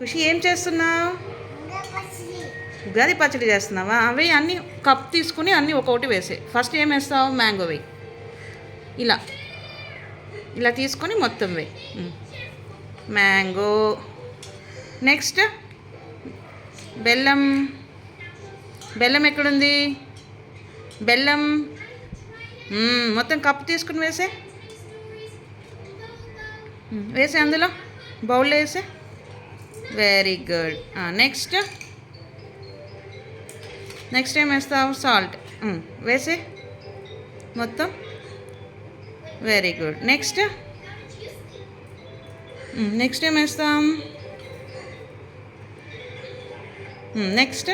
ఖుషి ఏం చేస్తున్నావు? ఉగాది పచ్చడి చేస్తున్నావా? అవి అన్నీ కప్ తీసుకుని అన్నీ ఒక్కొక్కటి వేసే. ఫస్ట్ ఏం వేస్తావు? మ్యాంగో వేయి. ఇలా ఇలా తీసుకొని మొత్తం వేయి. మ్యాంగో. నెక్స్ట్ బెల్లం. బెల్లం ఎక్కడుంది? బెల్లం మొత్తం కప్పు తీసుకుని వేసే. వేసే అందులో బౌల్లో వేసే. Very good. నెక్స్ట్ నెక్స్ట్ ఏం వేస్తావు? సాల్ట్ వేసే మొత్తం. Very good. నెక్స్ట్ నెక్స్ట్ ఏం వేస్తాం? నెక్స్ట్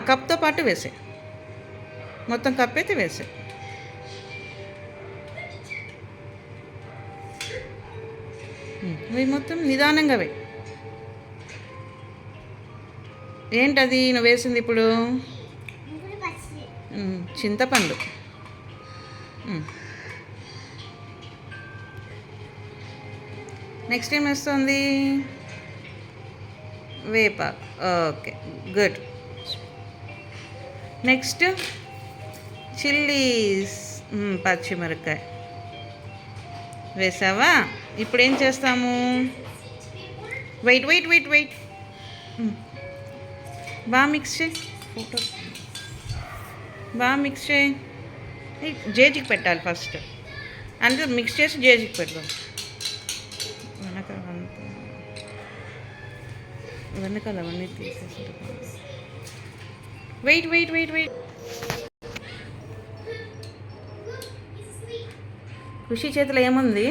కప్తో పాటు వేసే. మొత్తం కప్ అయితే వేసే. ఇవి మొత్తం నిదానంగా వేయి. ఏంటది నువ్వు వేసింది ఇప్పుడు? చింతపండు. నెక్స్ట్ ఏం వేస్తుంది? వేప. Okay, good. నెక్స్ట్ చిల్లీస్, పచ్చిమిరపకాయ వేసావా? ఇప్పుడు ఏం చేస్తాము? వెయిట్ వెయిట్ వెయిట్ వెయిట్ బాగా మిక్స్ చేయి. ఫోటో బాగా మిక్స్ చేయి. జేజికి పెట్టాలి ఫస్ట్, అంటే మిక్స్ చేసి జేజికి పెడదాం. వెనకాల అవన్నీ తీసేసి. వెయిట్ వెయిట్ వెయిట్ వెయిట్ ఖుషి చేతిలో ఏముంది?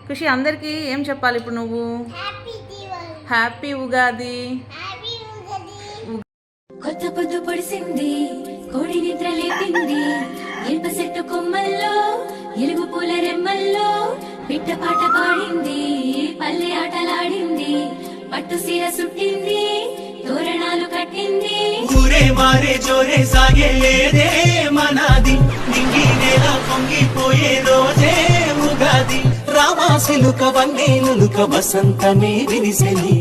ఖుషి అందరికీ ఏం చెప్పాలి ఇప్పుడు నువ్వు? హ్యాపీ ఉగాది. కొత్త పొద్దు పొడిసింది, కోడి నిద్ర లేపింది, ఎల్ప చెట్టు కొమ్మల్లో ఎలుగు పూల రెమ్మల్లో పిట్ట పాట పాడింది, పల్లె ఆటలాడింది, పట్టు సీర సుట్టింది, తోరణాలు కట్టింది. ఊరే మారే జోరే సాగే లేదే మనాది, నింగి నేల పొంగిపోయే రోజే ఉగాది. రామాసిలుక వన్నేలుక వసంతమే విరిసెని.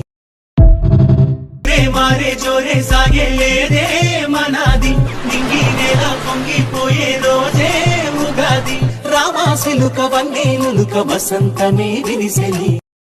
ఊరే మారే జోరే సాగే లేదే మనాది, నింగి నేల పొంగిపోయే రోజే ఉగాది. రామాసిలుక వన్నేలుక వసంతమే విరిసెని.